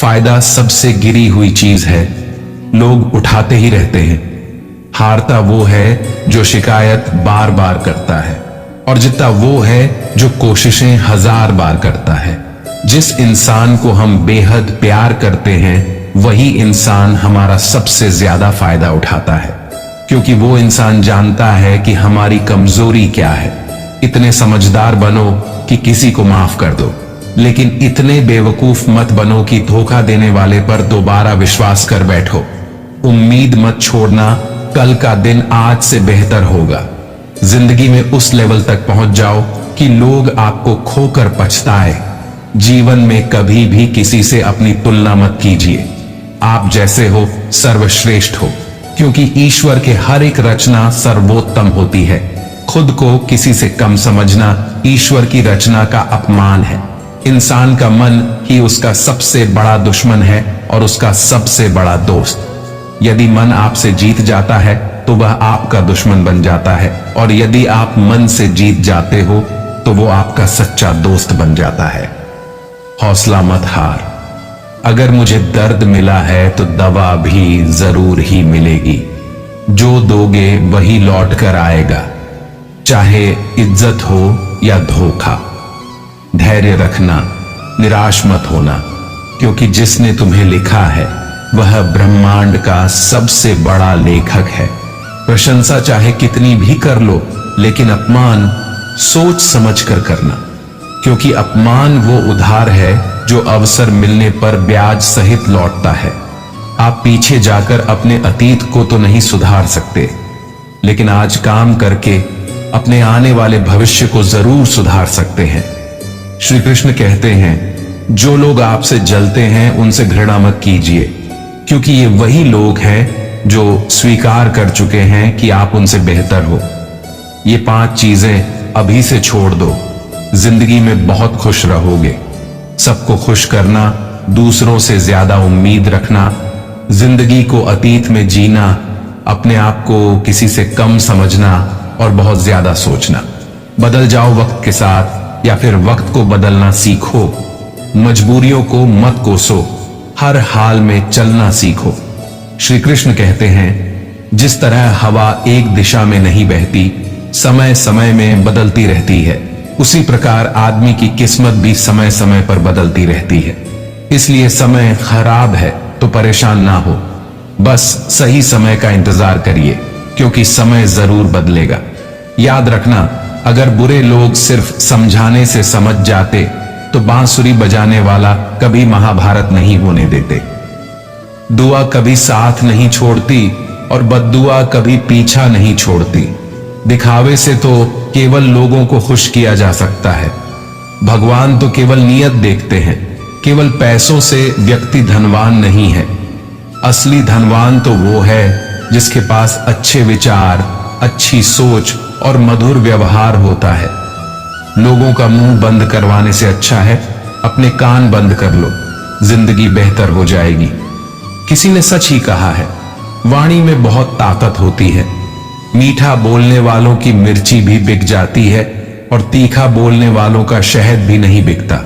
फायदा सबसे गिरी हुई चीज है, लोग उठाते ही रहते हैं। हारता वो है जो शिकायत बार बार करता है, और जीतता वो है जो कोशिशें 1000 बार करता है। जिस इंसान को हम बेहद प्यार करते हैं वही इंसान हमारा सबसे ज्यादा फायदा उठाता है, क्योंकि वो इंसान जानता है कि हमारी कमजोरी क्या है। इतने समझदार बनो कि किसी को माफ कर दो, लेकिन इतने बेवकूफ मत बनो कि धोखा देने वाले पर दोबारा विश्वास कर बैठो। उम्मीद मत छोड़ना, कल का दिन आज से बेहतर होगा। जिंदगी में उस लेवल तक पहुंच जाओ कि लोग आपको खोकर पछताए। जीवन में कभी भी किसी से अपनी तुलना मत कीजिए। आप जैसे हो सर्वश्रेष्ठ हो, क्योंकि ईश्वर के हर एक रचना सर्वोत्तम होती है। खुद को किसी से कम समझना ईश्वर की रचना का अपमान है। इंसान का मन ही उसका सबसे बड़ा दुश्मन है और उसका सबसे बड़ा दोस्त। यदि मन आपसे जीत जाता है तो वह आपका दुश्मन बन जाता है, और यदि आप मन से जीत जाते हो तो वो आपका सच्चा दोस्त बन जाता है। हौसला मत हार। अगर मुझे दर्द मिला है तो दवा भी जरूर ही मिलेगी। जो दोगे वही लौट कर आएगा, चाहे इज्जत हो या धोखा। धैर्य रखना, निराश मत होना, क्योंकि जिसने तुम्हें लिखा है वह ब्रह्मांड का सबसे बड़ा लेखक है। प्रशंसा चाहे कितनी भी कर लो, लेकिन अपमान सोच समझ कर करना, क्योंकि अपमान वो उधार है जो अवसर मिलने पर ब्याज सहित लौटता है। आप पीछे जाकर अपने अतीत को तो नहीं सुधार सकते, लेकिन आज काम करके अपने आने वाले भविष्य को जरूर सुधार सकते हैं। श्री कृष्ण कहते हैं, जो लोग आपसे जलते हैं उनसे घृणा मत कीजिए, क्योंकि ये वही लोग हैं जो स्वीकार कर चुके हैं कि आप उनसे बेहतर हो। ये 5 चीजें अभी से छोड़ दो, जिंदगी में बहुत खुश रहोगे। सबको खुश करना, दूसरों से ज्यादा उम्मीद रखना, जिंदगी को अतीत में जीना, अपने आप को किसी से कम समझना और बहुत ज्यादा सोचना। बदल जाओ वक्त के साथ, या फिर वक्त को बदलना सीखो। मजबूरियों को मत कोसो, हर हाल में चलना सीखो। श्री कृष्ण कहते हैं, जिस तरह हवा एक दिशा में नहीं बहती, समय समय में बदलती रहती है, उसी प्रकार आदमी की किस्मत भी समय समय पर बदलती रहती है। इसलिए समय खराब है तो परेशान ना हो, बस सही समय का इंतजार करिए, क्योंकि समय जरूर बदलेगा। याद रखना, अगर बुरे लोग सिर्फ समझाने से समझ जाते तो बांसुरी बजाने वाला कभी महाभारत नहीं होने देते। दुआ कभी साथ नहीं छोड़ती और बद्दुआ कभी पीछा नहीं छोड़ती। दिखावे से तो केवल लोगों को खुश किया जा सकता है। भगवान तो केवल नियत देखते हैं। केवल पैसों से व्यक्ति धनवान नहीं है। असली धनवान तो वो है जिसके पास अच्छे विचार, अच्छी सोच और मधुर व्यवहार होता है। लोगों का मुंह बंद करवाने से अच्छा है अपने कान बंद कर लो, जिंदगी बेहतर हो जाएगी। किसी ने सच ही कहा है, वाणी में बहुत ताकत होती है। मीठा बोलने वालों की मिर्ची भी बिक जाती है और तीखा बोलने वालों का शहद भी नहीं बिकता।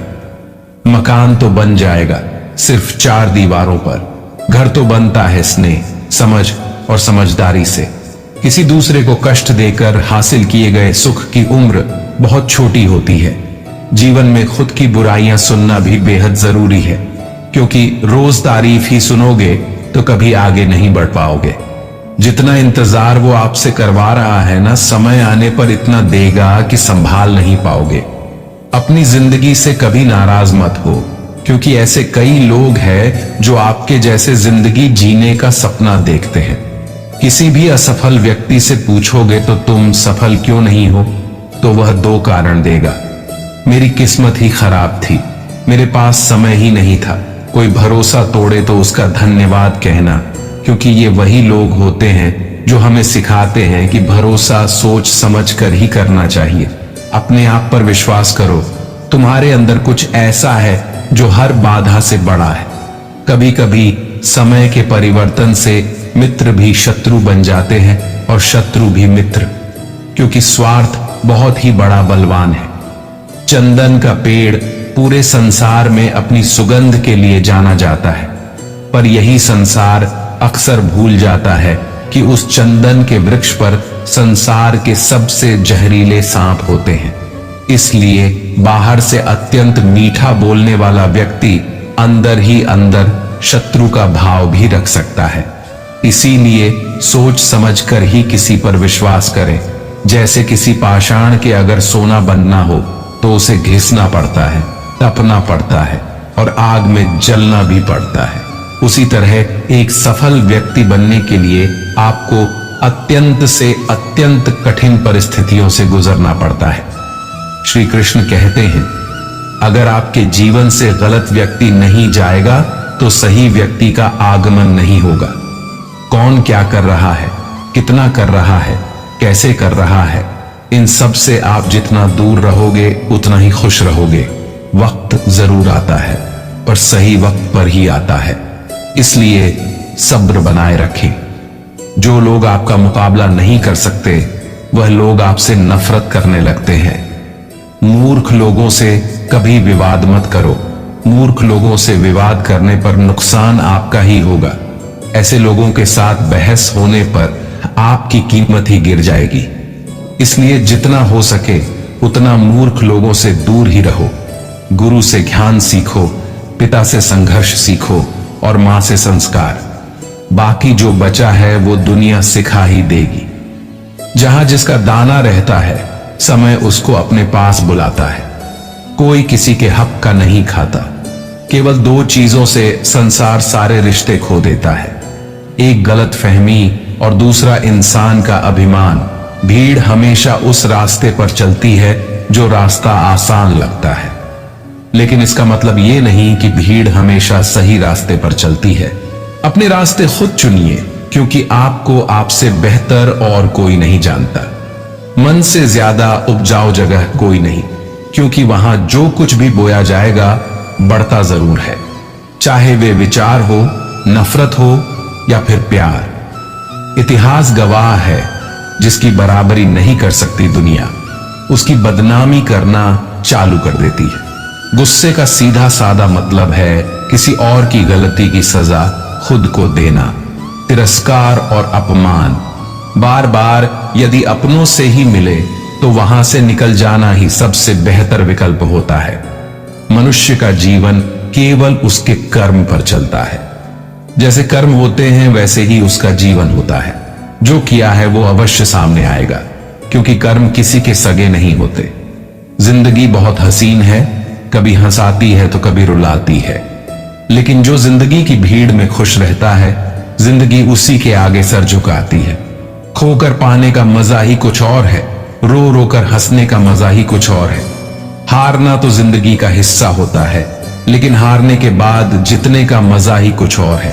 मकान तो बन जाएगा सिर्फ 4 दीवारों पर, घर तो बनता है स्नेह, समझ और समझदारी से। किसी दूसरे को कष्ट देकर हासिल किए गए सुख की उम्र बहुत छोटी होती है। जीवन में खुद की बुराइयां सुनना भी बेहद जरूरी है, क्योंकि रोज तारीफ ही सुनोगे तो कभी आगे नहीं बढ़ पाओगे। जितना इंतजार वो आपसे करवा रहा है ना, समय आने पर इतना देगा कि संभाल नहीं पाओगे। अपनी जिंदगी से कभी नाराज मत हो, क्योंकि ऐसे कई लोग हैं जो आपके जैसे जिंदगी जीने का सपना देखते हैं। किसी भी असफल व्यक्ति से पूछोगे तो तुम सफल क्यों नहीं हो, तो वह 2 कारण देगा। मेरी किस्मत ही खराब थी, मेरे पास समय ही नहीं था। कोई भरोसा तोड़े तो उसका धन्यवाद कहना, क्योंकि ये वही लोग होते हैं जो हमें सिखाते हैं कि भरोसा सोच समझ कर ही करना चाहिए। अपने आप पर विश्वास करो, तुम्हारे अंदर कुछ ऐसा है जो हर बाधा से बड़ा है। कभी कभी समय के परिवर्तन से मित्र भी शत्रु बन जाते हैं और शत्रु भी मित्र, क्योंकि स्वार्थ बहुत ही बड़ा बलवान है। चंदन का पेड़ पूरे संसार में अपनी सुगंध के लिए जाना जाता है, पर यही संसार अक्सर भूल जाता है कि उस चंदन के वृक्ष पर संसार के सबसे जहरीले सांप होते हैं। इसलिए बाहर से अत्यंत मीठा बोलने वाला व्यक्ति अंदर ही अंदर शत्रु का भाव भी रख सकता है। इसीलिए सोच समझकर ही किसी पर विश्वास करें। जैसे किसी पाषाण के अगर सोना बनना हो तो उसे घिसना पड़ता है, तपना पड़ता है और आग में जलना भी पड़ता है। उसी तरह एक सफल व्यक्ति बनने के लिए आपको अत्यंत से अत्यंत कठिन परिस्थितियों से गुजरना पड़ता है। श्री कृष्ण कहते हैं, अगर आपके जीवन से गलत व्यक्ति नहीं जाएगा तो सही व्यक्ति का आगमन नहीं होगा। कौन क्या कर रहा है, कितना कर रहा है, कैसे कर रहा है, इन सब से आप जितना दूर रहोगे उतना ही खुश रहोगे। वक्त जरूर आता है, पर सही वक्त पर ही आता है। इसलिए सब्र बनाए रखें। जो लोग आपका मुकाबला नहीं कर सकते वह लोग आपसे नफरत करने लगते हैं। मूर्ख लोगों से कभी विवाद मत करो। मूर्ख लोगों से विवाद करने पर नुकसान आपका ही होगा। ऐसे लोगों के साथ बहस होने पर आपकी कीमत ही गिर जाएगी। इसलिए जितना हो सके उतना मूर्ख लोगों से दूर ही रहो। गुरु से ज्ञान सीखो, पिता से संघर्ष सीखो और मां से संस्कार। बाकी जो बचा है वो दुनिया सिखा ही देगी। जहां जिसका दाना रहता है समय उसको अपने पास बुलाता है। कोई किसी के हक का नहीं खाता। केवल दो चीजों से संसार सारे रिश्ते खो देता है, एक गलत फहमी और दूसरा इंसान का अभिमान। भीड़ हमेशा उस रास्ते पर चलती है जो रास्ता आसान लगता है, लेकिन इसका मतलब यह नहीं कि भीड़ हमेशा सही रास्ते पर चलती है। अपने रास्ते खुद चुनिए, क्योंकि आपको आपसे बेहतर और कोई नहीं जानता। मन से ज्यादा उपजाऊ जगह कोई नहीं, क्योंकि वहां जो कुछ भी बोया जाएगा बढ़ता जरूर है, चाहे वे विचार हो, नफरत हो या फिर प्यार। इतिहास गवाह है, जिसकी बराबरी नहीं कर सकती दुनिया, उसकी बदनामी करना चालू कर देती है। गुस्से का सीधा साधा मतलब है किसी और की गलती की सजा खुद को देना। तिरस्कार और अपमान बार बार यदि अपनों से ही मिले तो वहां से निकल जाना ही सबसे बेहतर विकल्प होता है। मनुष्य का जीवन केवल उसके कर्म पर चलता है। जैसे कर्म होते हैं वैसे ही उसका जीवन होता है। जो किया है वो अवश्य सामने आएगा, क्योंकि कर्म किसी के सगे नहीं होते। जिंदगी बहुत हसीन है, कभी हंसाती है तो कभी रुलाती है, लेकिन जो जिंदगी की भीड़ में खुश रहता है जिंदगी उसी के आगे सर झुकाती है। खोकर पाने का मजा ही कुछ और है, रो रो कर हंसने का मजा ही कुछ और है। हारना तो जिंदगी का हिस्सा होता है, लेकिन हारने के बाद जीतने का मजा ही कुछ और है।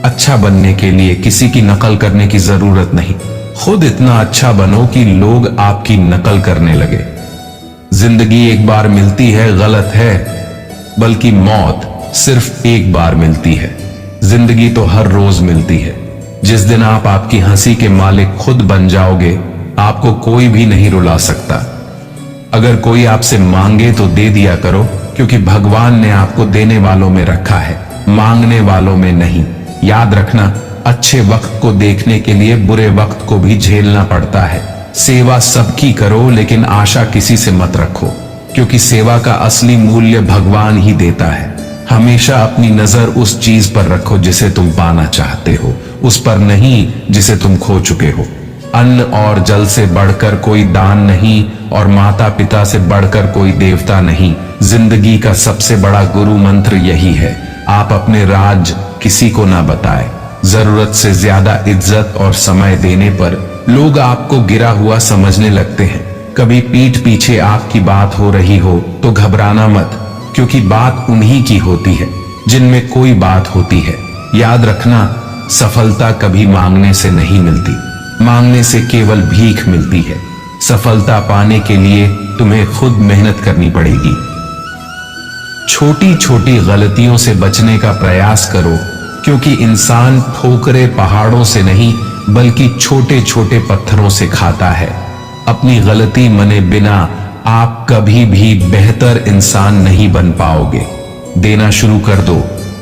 अच्छा बनने के लिए किसी की नकल करने की जरूरत नहीं, खुद इतना अच्छा बनो कि लोग आपकी नकल करने लगे। जिंदगी एक बार मिलती है गलत है, बल्कि मौत सिर्फ एक बार मिलती है। जिंदगी तो हर रोज मिलती है। जिस दिन आप आपकी हंसी के मालिक खुद बन जाओगे आपको कोई भी नहीं रुला सकता। अगर कोई आपसे मांगे तो दे दिया करो, क्योंकि भगवान ने आपको देने वालों में रखा है, मांगने वालों में नहीं। याद रखना, अच्छे वक्त को देखने के लिए बुरे वक्त को भी झेलना पड़ता है। सेवा सबकी करो, लेकिन आशा किसी से मत रखो, क्योंकि सेवा का असली मूल्य भगवान ही देता है। हमेशा अपनी नजर उस चीज पर रखो जिसे तुम पाना चाहते हो, उस पर नहीं जिसे तुम खो चुके हो। अन्न और जल से बढ़कर कोई दान नहीं और माता पिता से बढ़कर कोई देवता नहीं। जिंदगी का सबसे बड़ा गुरु मंत्र यही है, आप अपने राज किसी को ना बताएं। जरूरत से ज्यादा इज्जत और समय देने पर लोग आपको गिरा हुआ समझने लगते हैं। कभी पीठ पीछे आपकी बात हो रही हो तो घबराना मत, क्योंकि बात उन्हीं की होती है जिनमें कोई बात होती है। याद रखना, सफलता कभी मांगने से नहीं मिलती, मांगने से केवल भीख मिलती है। सफलता पाने के लिए तुम्हें खुद मेहनत करनी पड़ेगी। छोटी छोटी गलतियों से बचने का प्रयास करो, क्योंकि इंसान ठोकरे पहाड़ों से नहीं बल्कि छोटे छोटे पत्थरों से खाता है। अपनी गलती मने बिना आप कभी भी बेहतर इंसान नहीं बन पाओगे। देना शुरू कर दो,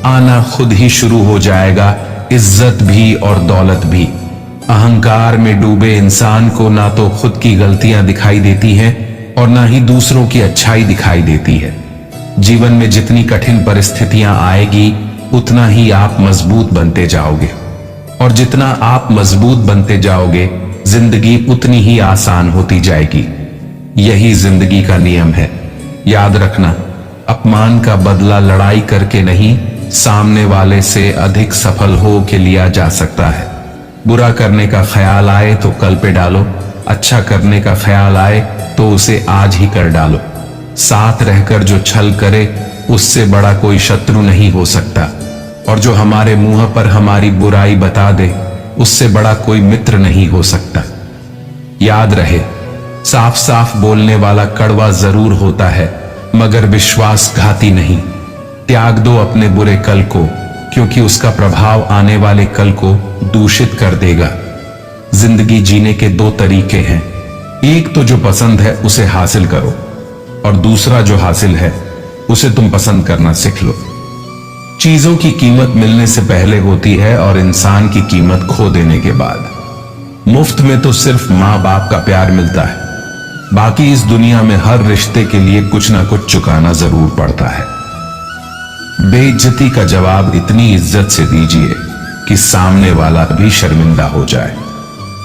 आना खुद ही शुरू हो जाएगा, इज्जत भी और दौलत भी। अहंकार में डूबे इंसान को ना तो खुद की गलतियां दिखाई देती हैं और ना ही दूसरों की अच्छाई दिखाई देती है। जीवन में जितनी कठिन परिस्थितियां आएगी उतना ही आप मजबूत बनते जाओगे, और जितना आप मजबूत बनते जाओगे जिंदगी उतनी ही आसान होती जाएगी। यही जिंदगी का नियम है। याद रखना, अपमान का बदला लड़ाई करके नहीं, सामने वाले से अधिक सफल हो के लिया जा सकता है। बुरा करने का ख्याल आए तो कल पे डालो, अच्छा करने का ख्याल आए तो उसे आज ही कर डालो। साथ रहकर जो छल करे उससे बड़ा कोई शत्रु नहीं हो सकता, और जो हमारे मुंह पर हमारी बुराई बता दे उससे बड़ा कोई मित्र नहीं हो सकता। याद रहे, साफ साफ बोलने वाला कड़वा जरूर होता है मगर विश्वासघाती नहीं। त्याग दो अपने बुरे कल को, क्योंकि उसका प्रभाव आने वाले कल को दूषित कर देगा। जिंदगी जीने के दो तरीके हैं, एक तो जो पसंद है उसे हासिल करो, और दूसरा जो हासिल है उसे तुम पसंद करना सीख लो। चीजों की कीमत मिलने से पहले होती है और इंसान की कीमत खो देने के बाद। मुफ्त में तो सिर्फ मां बाप का प्यार मिलता है, बाकी इस दुनिया में हर रिश्ते के लिए कुछ ना कुछ चुकाना जरूर पड़ता है। बेइज्जती का जवाब इतनी इज्जत से दीजिए कि सामने वाला भी शर्मिंदा हो जाए।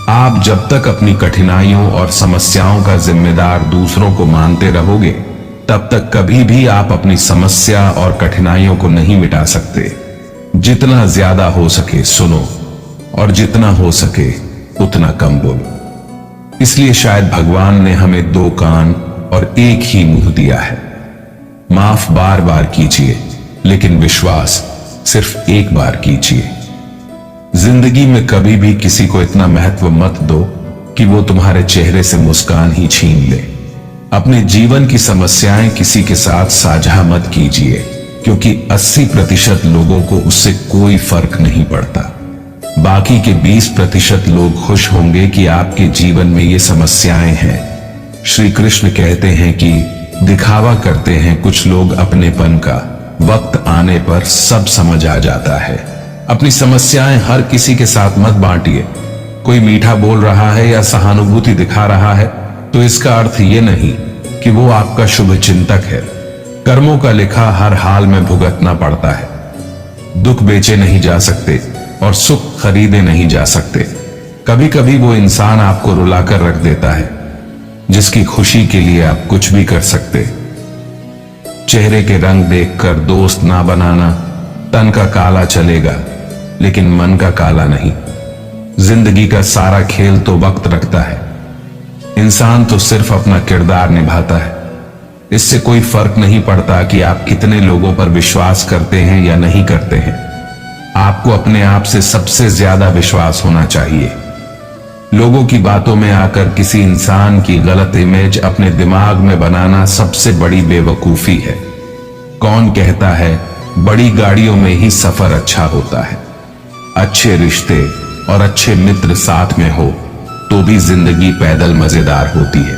आप जब तक अपनी कठिनाइयों और समस्याओं का जिम्मेदार दूसरों को मानते रहोगे तब तक कभी भी आप अपनी समस्या और कठिनाइयों को नहीं मिटा सकते। जितना ज्यादा हो सके सुनो, और जितना हो सके उतना कम बोलो। इसलिए शायद भगवान ने हमें दो कान और एक ही मुंह दिया है। माफ बार बार कीजिए, लेकिन विश्वास सिर्फ एक बार कीजिए। जिंदगी में कभी भी किसी को इतना महत्व मत दो कि वो तुम्हारे चेहरे से मुस्कान ही छीन ले। अपने जीवन की समस्याएं किसी के साथ साझा मत कीजिए, क्योंकि 80% लोगों को उससे कोई फर्क नहीं पड़ता। बाकी के 20% लोग खुश होंगे कि आपके जीवन में ये समस्याएं हैं। श्री कृष्ण कहते हैं कि दिखावा करते हैं कुछ लोग अपनेपन का, वक्त आने पर सब समझ आ जाता है। अपनी समस्याएं हर किसी के साथ मत बांटिए। कोई मीठा बोल रहा है या सहानुभूति दिखा रहा है तो इसका अर्थ ये नहीं कि वो आपका शुभ चिंतक है। कर्मों का लिखा हर हाल में भुगतना पड़ता है। दुख बेचे नहीं जा सकते और सुख खरीदे नहीं जा सकते। कभी कभी वो इंसान आपको रुलाकर रख देता है जिसकी खुशी के लिए आप कुछ भी कर सकते। चेहरे के रंग देखकर दोस्त ना बनाना। तन का काला चलेगा लेकिन मन का काला नहीं। जिंदगी का सारा खेल तो वक्त रखता है। इंसान तो सिर्फ अपना किरदार निभाता है। इससे कोई फर्क नहीं पड़ता कि आप कितने लोगों पर विश्वास करते हैं या नहीं करते हैं। आपको अपने आप से सबसे ज्यादा विश्वास होना चाहिए। लोगों की बातों में आकर किसी इंसान की गलत इमेज अपने दिमाग में बनाना सबसे बड़ी बेवकूफी है। कौन कहता है बड़ी गाड़ियों में ही सफर अच्छा होता है। अच्छे रिश्ते और अच्छे मित्र साथ में हो तो भी जिंदगी पैदल मजेदार होती है।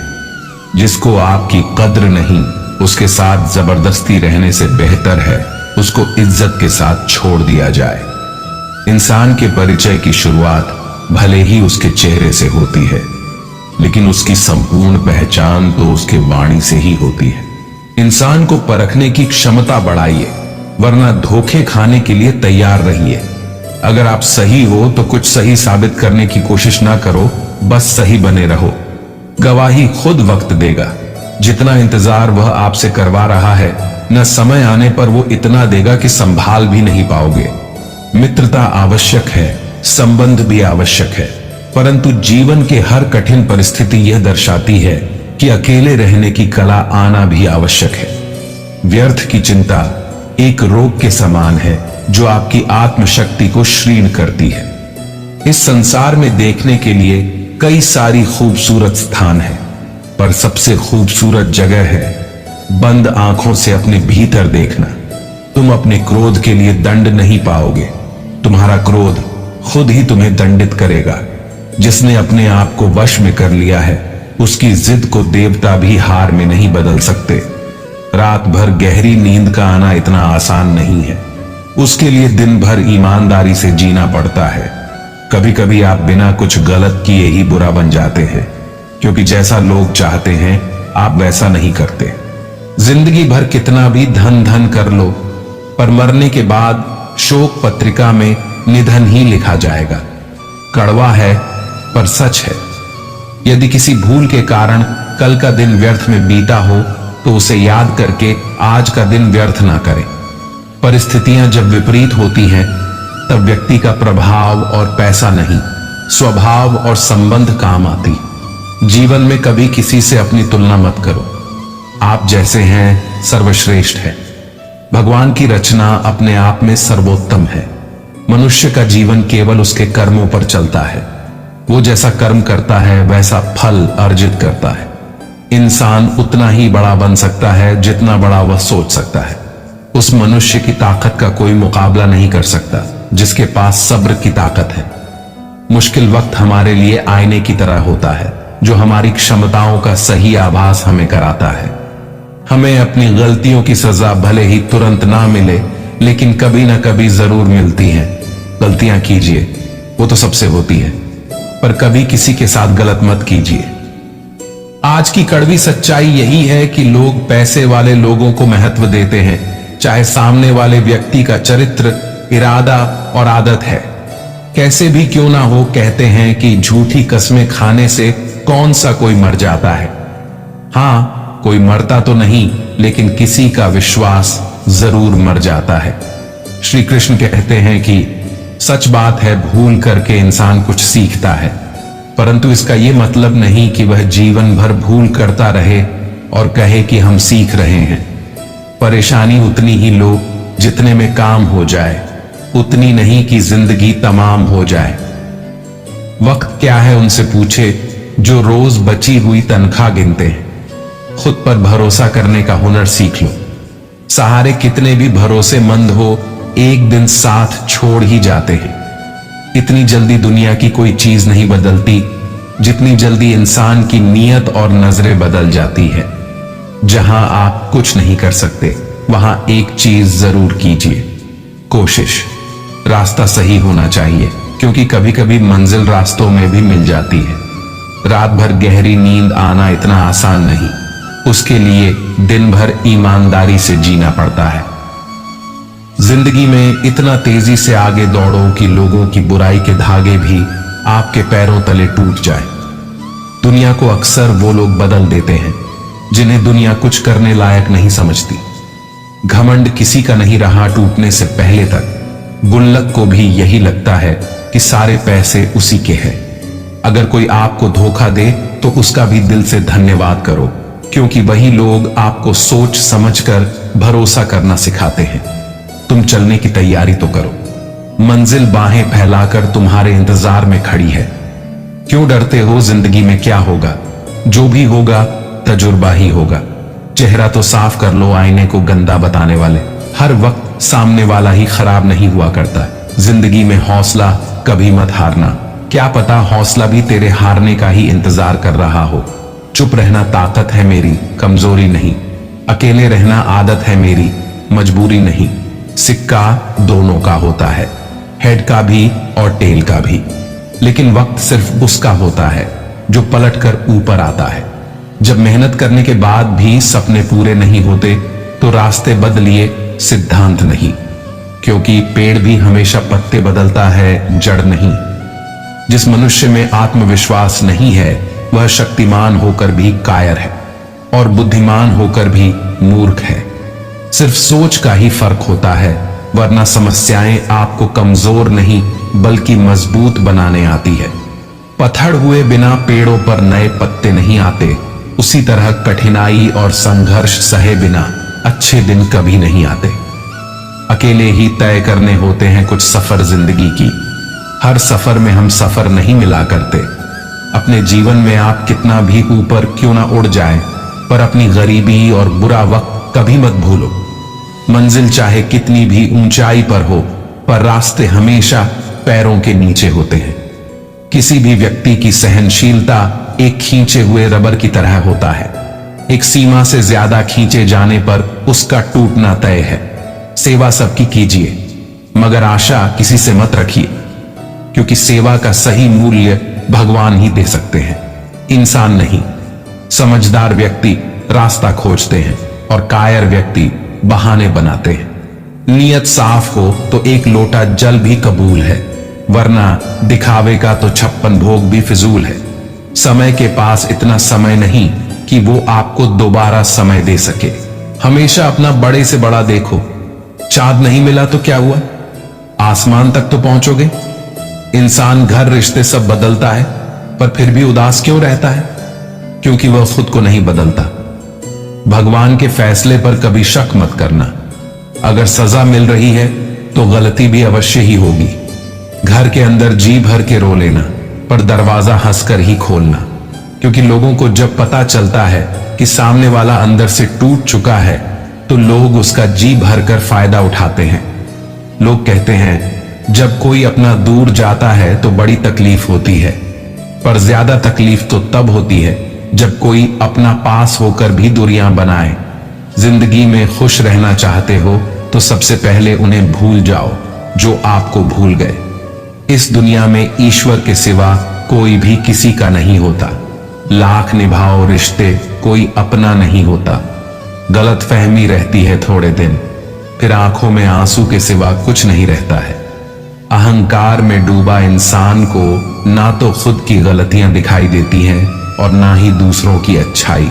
जिसको आपकी कद्र नहीं उसके साथ जबरदस्ती रहने से बेहतर है उसको इज्जत के साथ छोड़ दिया जाए। इंसान के परिचय की शुरुआत भले ही उसके चेहरे से होती है, लेकिन उसकी संपूर्ण पहचान तो उसके वाणी से ही होती है। इंसान को परखने की क्षमता बढ़ाइए, वरना धोखे खाने के लिए तैयार रहिए। अगर आप सही हो तो कुछ सही साबित करने की कोशिश ना करो, बस सही बने रहो। गवाही खुद वक्त देगा। जितना इंतजार वह आपसे करवा रहा है, न समय आने पर वो इतना देगा कि संभाल भी नहीं पाओगे। मित्रता आवश्यक है, संबंध भी आवश्यक है, परंतु जीवन के हर कठिन परिस्थिति यह दर्शाती है कि अकेले रहने की कला आना भी आवश्यक है। व्यर्थ की चिंता एक रोग के समान है जो आपकी आत्मशक्ति को क्षीण करती है। इस संसार में देखने के लिए कई सारी खूबसूरत स्थान हैं, पर सबसे खूबसूरत जगह है बंद आंखों से अपने भीतर देखना। तुम अपने क्रोध के लिए दंड नहीं पाओगे, तुम्हारा क्रोध खुद ही तुम्हें दंडित करेगा। जिसने अपने आप को वश में कर लिया है उसकी जिद को देवता भी हार में नहीं बदल सकते। रात भर गहरी नींद का आना इतना आसान नहीं है। उसके लिए दिन भर ईमानदारी से जीना पड़ता है। कभी कभी आप बिना कुछ गलत किए ही बुरा बन जाते हैं, क्योंकि जैसा लोग चाहते हैं आप वैसा नहीं करते। जिंदगी भर कितना भी धन धन कर लो, पर मरने के बाद शोक पत्रिका में निधन ही लिखा जाएगा। कड़वा है पर सच है। यदि किसी भूल के कारण कल का दिन व्यर्थ में बीता हो तो उसे याद करके आज का दिन व्यर्थ ना करें। परिस्थितियां जब विपरीत होती हैं तब व्यक्ति का प्रभाव और पैसा नहीं, स्वभाव और संबंध काम आती। जीवन में कभी किसी से अपनी तुलना मत करो। आप जैसे हैं सर्वश्रेष्ठ है। भगवान की रचना अपने आप में सर्वोत्तम है। मनुष्य का जीवन केवल उसके कर्मों पर चलता है। वो जैसा कर्म करता है वैसा फल अर्जित करता है। इंसान उतना ही बड़ा बन सकता है जितना बड़ा वह सोच सकता है। उस मनुष्य की ताकत का कोई मुकाबला नहीं कर सकता जिसके पास सब्र की ताकत है। मुश्किल वक्त हमारे लिए आईने की तरह होता है, जो हमारी क्षमताओं का सही आभास हमें कराता है। हमें अपनी गलतियों की सजा भले ही तुरंत ना मिले, लेकिन कभी ना कभी जरूर मिलती है। गलतियां कीजिए, वो तो सबसे होती है, पर कभी किसी के साथ गलत मत कीजिए। आज की कड़वी सच्चाई यही है कि लोग पैसे वाले लोगों को महत्व देते हैं, चाहे सामने वाले व्यक्ति का चरित्र, इरादा और आदत है कैसे भी क्यों ना हो। कहते हैं कि झूठी कस्में खाने से कौन सा कोई मर जाता है। हां, कोई मरता तो नहीं, लेकिन किसी का विश्वास जरूर मर जाता है। श्री कृष्ण कहते हैं कि सच बात है, भूल करके इंसान कुछ सीखता है, परंतु इसका यह मतलब नहीं कि वह जीवन भर भूल करता रहे और कहे कि हम सीख रहे हैं। परेशानी उतनी ही लो जितने में काम हो जाए, उतनी नहीं कि जिंदगी तमाम हो जाए। वक्त क्या है उनसे पूछे जो रोज बची हुई तनख्वाह गिनते हैं। खुद पर भरोसा करने का हुनर सीख लो। सहारे कितने भी भरोसेमंद हो, एक दिन साथ छोड़ ही जाते हैं। इतनी जल्दी दुनिया की कोई चीज नहीं बदलती जितनी जल्दी इंसान की नीयत और नजरें बदल जाती है। जहां आप कुछ नहीं कर सकते वहां एक चीज जरूर कीजिए, कोशिश। रास्ता सही होना चाहिए, क्योंकि कभी कभी मंजिल रास्तों में भी मिल जाती है। रात भर गहरी नींद आना इतना आसान नहीं, उसके लिए दिन भर ईमानदारी से जीना पड़ता है। जिंदगी में इतना तेजी से आगे दौड़ो कि लोगों की बुराई के धागे भी आपके पैरों तले टूट जाए। दुनिया को अक्सर वो लोग बदल देते हैं जिन्हें दुनिया कुछ करने लायक नहीं समझती। घमंड किसी का नहीं रहा टूटने से पहले तक। गुल्लक को भी यही लगता है कि सारे पैसे उसी के हैं। अगर कोई आपको धोखा दे तो उसका भी दिल से धन्यवाद करो, क्योंकि वही लोग आपको सोच समझकर भरोसा करना सिखाते हैं। तुम चलने की तैयारी तो करो। मंजिल बाहें फैलाकर तुम्हारे इंतजार में खड़ी है। क्यों डरते हो? जिंदगी में क्या होगा? जो भी होगा तजुर्बा ही होगा। चेहरा तो साफ कर लो, आईने को गंदा बताने वाले। हर वक्त सामने वाला ही खराब नहीं हुआ करता। जिंदगी में हौसला कभी मत हारना। क्या पता हौसला भी तेरे हारने का ही इंतजार कर रहा हो। चुप रहना ताकत है मेरी, कमजोरी नहीं। अकेले रहना आदत है मेरी, मजबूरी नहीं। सिक्का दोनों का होता है, हेड का भी और टेल का भी, लेकिन वक्त सिर्फ उसका होता है जो पलट कर ऊपर आता है। जब मेहनत करने के बाद भी सपने पूरे नहीं होते तो रास्ते बदलिए, सिद्धांत नहीं, क्योंकि पेड़ भी हमेशा पत्ते बदलता है, जड़ नहीं। जिस मनुष्य में आत्मविश्वास नहीं है वह शक्तिमान होकर भी कायर है और बुद्धिमान होकर भी मूर्ख है। सिर्फ सोच का ही फर्क होता है, वरना समस्याएं आपको कमजोर नहीं बल्कि मजबूत बनाने आती है। पत्थर हुए बिना पेड़ों पर नए पत्ते नहीं आते, उसी तरह कठिनाई और संघर्ष सहे बिना अच्छे दिन कभी नहीं आते। अकेले ही तय करने होते हैं कुछ सफर जिंदगी की। हर सफर में हम सफर नहीं मिला करते। अपने जीवन में आप कितना भी ऊपर क्यों ना उड़ जाए, पर अपनी गरीबी और बुरा वक्त कभी मत भूलो। मंजिल चाहे कितनी भी ऊंचाई पर हो, पर रास्ते हमेशा पैरों के नीचे होते हैं। किसी भी व्यक्ति की सहनशीलता एक खींचे हुए रबर की तरह होता है। एक सीमा से ज्यादा खींचे जाने पर उसका टूटना तय है। सेवा सबकी कीजिए, मगर आशा किसी से मत रखिए, क्योंकि सेवा का सही मूल्य भगवान ही दे सकते हैं, इंसान नहीं। समझदार व्यक्ति रास्ता खोजते हैं और कायर व्यक्ति बहाने बनाते हैं। नियत साफ हो तो एक लोटा जल भी कबूल है, वरना दिखावे का तो 56 भोग भी फिजूल है। समय के पास इतना समय नहीं कि वो आपको दोबारा समय दे सके। हमेशा अपना बड़े से बड़ा देखो। चांद नहीं मिला तो क्या हुआ, आसमान तक तो पहुंचोगे। इंसान घर रिश्ते सब बदलता है, पर फिर भी उदास क्यों रहता है? क्योंकि वह खुद को नहीं बदलता। भगवान के फैसले पर कभी शक मत करना। अगर सजा मिल रही है तो गलती भी अवश्य ही होगी। घर के अंदर जी भर के रो लेना, पर दरवाजा हंसकर ही खोलना, क्योंकि लोगों को जब पता चलता है कि सामने वाला अंदर से टूट चुका है तो लोग उसका जी भरकर फायदा उठाते हैं। लोग कहते हैं जब कोई अपना दूर जाता है तो बड़ी तकलीफ होती है, पर ज्यादा तकलीफ तो तब होती है जब कोई अपना पास होकर भी दूरियां बनाए। जिंदगी में खुश रहना चाहते हो तो सबसे पहले उन्हें भूल जाओ जो आपको भूल गए। इस दुनिया में ईश्वर के सिवा कोई भी किसी का नहीं होता। लाख निभाओ रिश्ते, कोई अपना नहीं होता। गलतफहमी रहती है थोड़े दिन, फिर आंखों में आंसू के सिवा कुछ नहीं रहता है। अहंकार में डूबा इंसान को ना तो खुद की गलतियां दिखाई देती हैं और ना ही दूसरों की अच्छाई।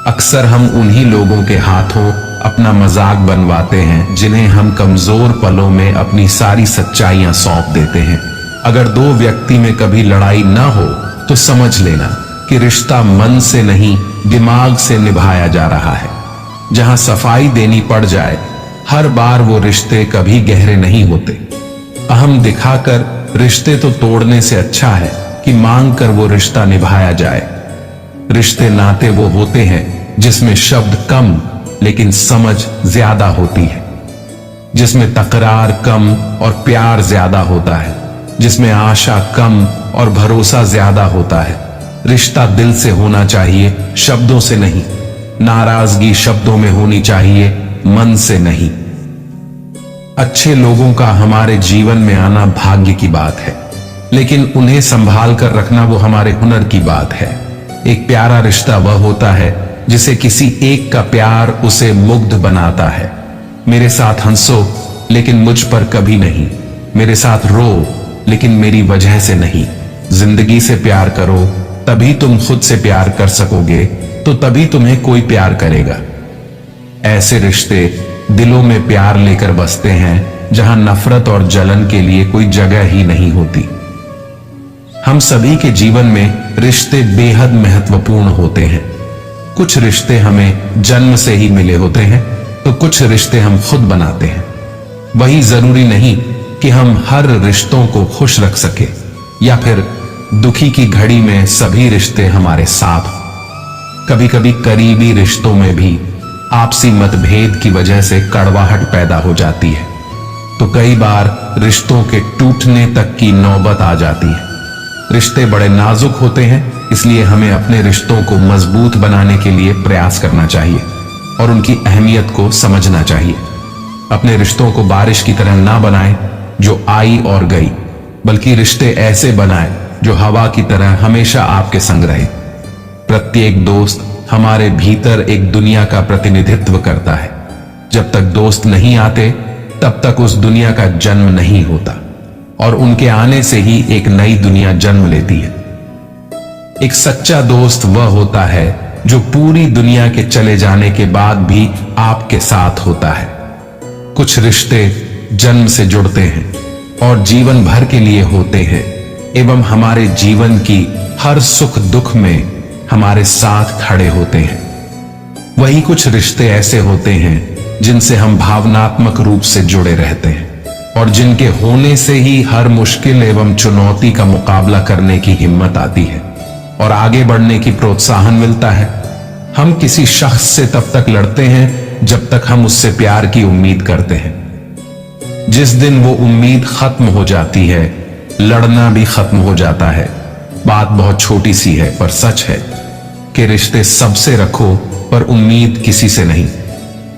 अक्सर हम उन्हीं लोगों के हाथों अपना मजाक बनवाते हैं जिन्हें हम कमजोर पलों में अपनी सारी सच्चाइयां सौंप देते हैं। अगर दो व्यक्ति में कभी लड़ाई ना हो तो समझ लेना कि रिश्ता मन से नहीं दिमाग से निभाया जा रहा है। जहां सफाई देनी पड़ जाए, हर बार वो रिश्ते कभी गहरे नहीं होते। अहम दिखाकर रिश्ते तो तोड़ने से अच्छा है कि मांग कर वो रिश्ता निभाया जाए। रिश्ते नाते वो होते हैं जिसमें शब्द कम लेकिन समझ ज्यादा होती है, जिसमें तकरार कम और प्यार ज्यादा होता है, जिसमें आशा कम और भरोसा ज्यादा होता है। रिश्ता दिल से होना चाहिए, शब्दों से नहीं। नाराजगी शब्दों में होनी चाहिए, मन से नहीं। अच्छे लोगों का हमारे जीवन में आना भाग्य की बात है, लेकिन उन्हें संभाल कर रखना वो हमारे हुनर की बात है। एक प्यारा रिश्ता वह होता है जिसे किसी एक का प्यार उसे मुग्ध बनाता है। मेरे साथ हंसो लेकिन मुझ पर कभी नहीं, मेरे साथ रो लेकिन मेरी वजह से नहीं। जिंदगी से प्यार करो, तभी तुम खुद से प्यार कर सकोगे, तो तभी तुम्हें कोई प्यार करेगा। ऐसे रिश्ते दिलों में प्यार लेकर बसते हैं जहां नफरत और जलन के लिए कोई जगह ही नहीं होती। हम सभी के जीवन में रिश्ते बेहद महत्वपूर्ण होते हैं। कुछ रिश्ते हमें जन्म से ही मिले होते हैं, तो कुछ रिश्ते हम खुद बनाते हैं। वही जरूरी नहीं कि हम हर रिश्तों को खुश रख सके या फिर दुखी की घड़ी में सभी रिश्ते हमारे साथ। कभी कभी करीबी रिश्तों में भी आपसी मतभेद की वजह से कड़वाहट पैदा हो जाती है, तो कई बार रिश्तों के टूटने तक की नौबत आ जाती है। रिश्ते बड़े नाजुक होते हैं, इसलिए हमें अपने रिश्तों को मजबूत बनाने के लिए प्रयास करना चाहिए और उनकी अहमियत को समझना चाहिए। अपने रिश्तों को बारिश की तरह ना बनाएं जो आई और गई, बल्कि रिश्ते ऐसे बनाएं जो हवा की तरह हमेशा आपके संग रहे। प्रत्येक दोस्त हमारे भीतर एक दुनिया का प्रतिनिधित्व करता है। जब तक दोस्त नहीं आते तब तक उस दुनिया का जन्म नहीं होता, और उनके आने से ही एक नई दुनिया जन्म लेती है। एक सच्चा दोस्त वह होता है जो पूरी दुनिया के चले जाने के बाद भी आपके साथ होता है। कुछ रिश्ते जन्म से जुड़ते हैं और जीवन भर के लिए होते हैं, एवं हमारे जीवन की हर सुख दुख में हमारे साथ खड़े होते हैं। वही कुछ रिश्ते ऐसे होते हैं जिनसे हम भावनात्मक रूप से जुड़े रहते हैं और जिनके होने से ही हर मुश्किल एवं चुनौती का मुकाबला करने की हिम्मत आती है और आगे बढ़ने की प्रोत्साहन मिलता है। हम किसी शख्स से तब तक लड़ते हैं जब तक हम उससे प्यार की उम्मीद करते हैं। जिस दिन वो उम्मीद खत्म हो जाती है, लड़ना भी खत्म हो जाता है। बात बहुत छोटी सी है पर सच है कि रिश्ते सबसे रखो पर उम्मीद किसी से नहीं।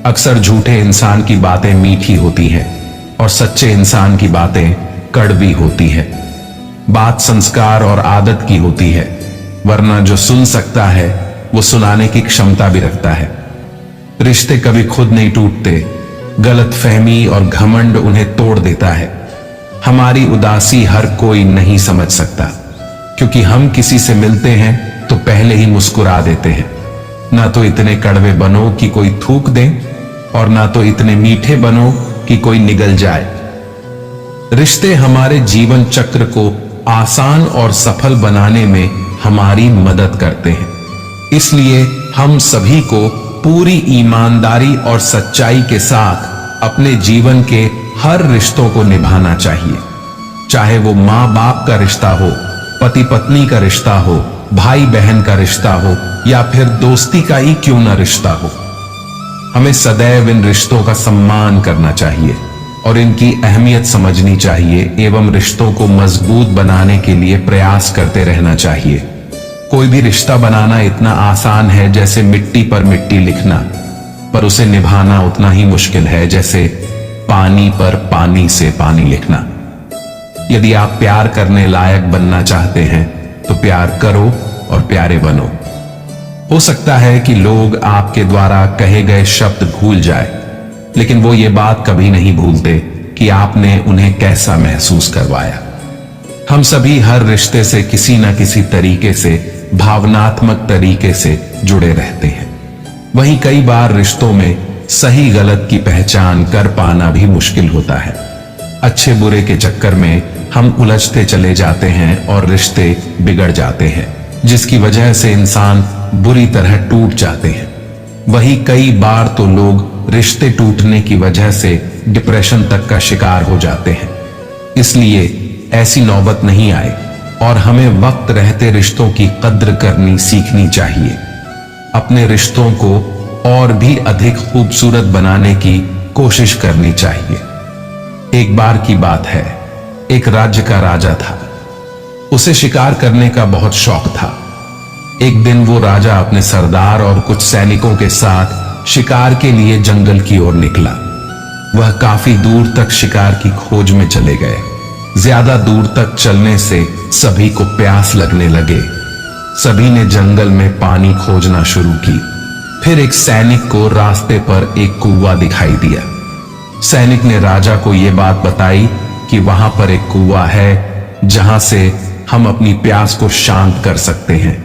अक्सर झूठे इंसान की बातें मीठी होती हैं और सच्चे इंसान की बातें कड़वी होती है। बात संस्कार और आदत की होती है, वरना जो सुन सकता है वो सुनाने की क्षमता भी रखता है। रिश्ते कभी खुद नहीं टूटते, गलतफहमी और घमंड उन्हें तोड़ देता है। हमारी उदासी हर कोई नहीं समझ सकता, क्योंकि हम किसी से मिलते हैं तो पहले ही मुस्कुरा देते हैं। ना तो इतने कड़वे बनो कि कोई थूक दे और ना तो इतने मीठे बनो कि कोई निगल जाए। रिश्ते हमारे जीवन चक्र को आसान और सफल बनाने में हमारी मदद करते हैं। इसलिए हम सभी को पूरी ईमानदारी और सच्चाई के साथ अपने जीवन के हर रिश्तों को निभाना चाहिए। चाहे वो माँ बाप का रिश्ता हो, पति पत्नी का रिश्ता हो, भाई बहन का रिश्ता हो या फिर दोस्ती का ही क्यों ना रिश्ता हो। हमें सदैव इन रिश्तों का सम्मान करना चाहिए और इनकी अहमियत समझनी चाहिए एवं रिश्तों को मजबूत बनाने के लिए प्रयास करते रहना चाहिए। कोई भी रिश्ता बनाना इतना आसान है जैसे मिट्टी पर मिट्टी लिखना, पर उसे निभाना उतना ही मुश्किल है जैसे पानी पर पानी से पानी लिखना। यदि आप प्यार करने लायक बनना चाहते हैं तो प्यार करो और प्यारे बनो। हो सकता है कि लोग आपके द्वारा कहे गए शब्द भूल जाए, लेकिन वो ये बात कभी नहीं भूलते कि आपने उन्हें कैसा महसूस करवाया। हम सभी हर रिश्ते से किसी न किसी तरीके से भावनात्मक तरीके से जुड़े रहते हैं। वहीं कई बार रिश्तों में सही गलत की पहचान कर पाना भी मुश्किल होता है। अच्छे बुरे के चक्कर में हम उलझते चले जाते हैं और रिश्ते बिगड़ जाते हैं, जिसकी वजह से इंसान बुरी तरह टूट जाते हैं। वहीं कई बार तो लोग रिश्ते टूटने की वजह से डिप्रेशन तक का शिकार हो जाते हैं। इसलिए ऐसी नौबत नहीं आए और हमें वक्त रहते रिश्तों की कद्र करनी सीखनी चाहिए। अपने रिश्तों को और भी अधिक खूबसूरत बनाने की कोशिश करनी चाहिए। एक बार की बात है, एक राज्य का राजा था। उसे शिकार करने का बहुत शौक था। एक दिन वो राजा अपने सरदार और कुछ सैनिकों के साथ शिकार के लिए जंगल की ओर निकला। वह काफी दूर तक शिकार की खोज में चले गए। ज्यादा दूर तक चलने से सभी को प्यास लगने लगे। सभी ने जंगल में पानी खोजना शुरू की। फिर एक सैनिक को रास्ते पर एक कुआं दिखाई दिया। सैनिक ने राजा को यह बात बताई कि वहां पर एक कुआं है जहां से हम अपनी प्यास को शांत कर सकते हैं।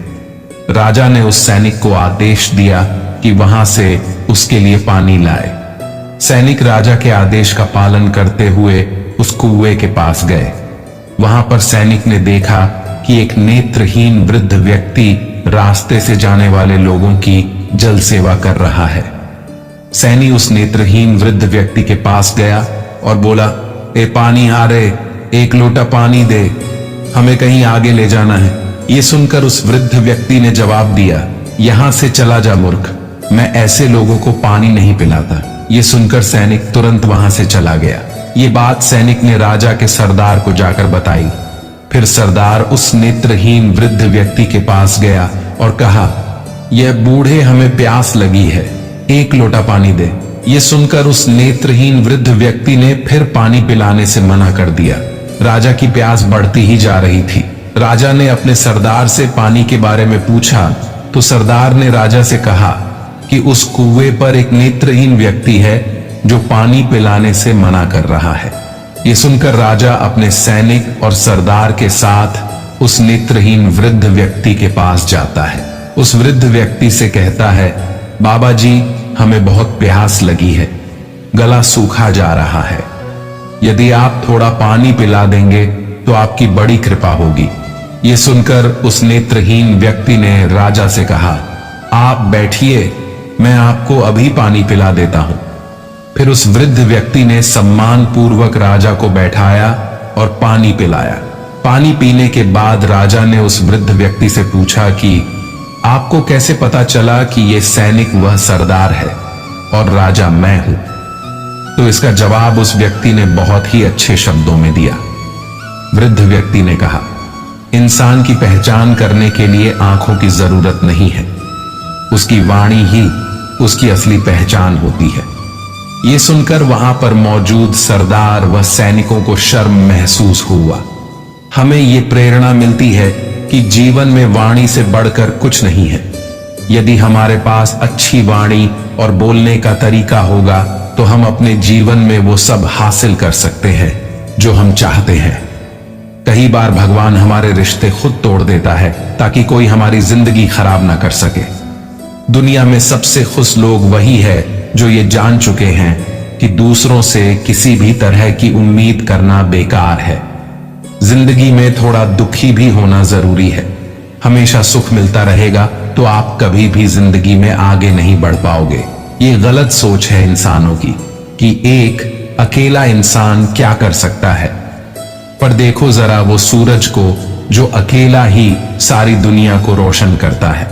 राजा ने उस सैनिक को आदेश दिया कि वहां से उसके लिए पानी लाए। सैनिक राजा के आदेश का पालन करते हुए उस कुएं के पास गए। वहां पर सैनिक ने देखा कि एक नेत्रहीन वृद्ध व्यक्ति रास्ते से जाने वाले लोगों की जल सेवा कर रहा है। सैनी उस नेत्रहीन वृद्ध व्यक्ति के पास गया और बोला, ए पानी आ रे, एक लोटा पानी दे, हमें कहीं आगे ले जाना है। ये सुनकर उस वृद्ध व्यक्ति ने जवाब दिया, यहां से चला जा मूर्ख, मैं ऐसे लोगों को पानी नहीं पिलाता। ये सुनकर सैनिक तुरंत वहां से चला गया। ये बात सैनिक ने राजा के सरदार को जाकर बताई। फिर सरदार उस नेत्रहीन वृद्ध व्यक्ति के पास गया और कहा, यह बूढ़े हमें प्यास लगी है, एक लोटा पानी दे। ये सुनकर उस नेत्रहीन वृद्ध व्यक्ति ने फिर पानी पिलाने से मना कर दिया। राजा की प्यास बढ़ती ही जा रही थी। राजा ने अपने सरदार से पानी के बारे में पूछा तो सरदार ने राजा से कहा कि उस कुएं पर एक नेत्रहीन व्यक्ति है जो पानी पिलाने से मना कर रहा है। ये सुनकर राजा अपने सैनिक और सरदार के साथ उस नेत्रहीन वृद्ध व्यक्ति के पास जाता है। उस वृद्ध व्यक्ति से कहता है, बाबा जी, हमें बहुत प्यास लगी है, गला सूखा जा रहा है, यदि आप थोड़ा पानी पिला देंगे तो आपकी बड़ी कृपा होगी। ये सुनकर उस नेत्रहीन व्यक्ति ने राजा से कहा, आप बैठिए, मैं आपको अभी पानी पिला देता हूं। फिर उस वृद्ध व्यक्ति ने सम्मान पूर्वक राजा को बैठाया और पानी पिलाया। पानी पीने के बाद राजा ने उस वृद्ध व्यक्ति से पूछा कि आपको कैसे पता चला कि यह सैनिक वह सरदार है और राजा मैं हूं? तो इसका जवाब उस व्यक्ति ने बहुत ही अच्छे शब्दों में दिया। वृद्ध व्यक्ति ने कहा, इंसान की पहचान करने के लिए आंखों की जरूरत नहीं है, उसकी वाणी ही उसकी असली पहचान होती है। ये सुनकर वहां पर मौजूद सरदार व सैनिकों को शर्म महसूस हुआ। हमें ये प्रेरणा मिलती है कि जीवन में वाणी से बढ़कर कुछ नहीं है। यदि हमारे पास अच्छी वाणी और बोलने का तरीका होगा तो हम अपने जीवन में वो सब हासिल कर सकते हैं जो हम चाहते हैं। कई बार भगवान हमारे रिश्ते खुद तोड़ देता है ताकि कोई हमारी जिंदगी खराब ना कर सके। दुनिया में सबसे खुश लोग वही है जो ये जान चुके हैं कि दूसरों से किसी भी तरह की उम्मीद करना बेकार है। जिंदगी में थोड़ा दुखी भी होना जरूरी है। हमेशा सुख मिलता रहेगा तो आप कभी भी जिंदगी में आगे नहीं बढ़ पाओगे। ये गलत सोच है इंसानों की कि एक अकेला इंसान क्या कर सकता है। पर देखो जरा वो सूरज को जो अकेला ही सारी दुनिया को रोशन करता है।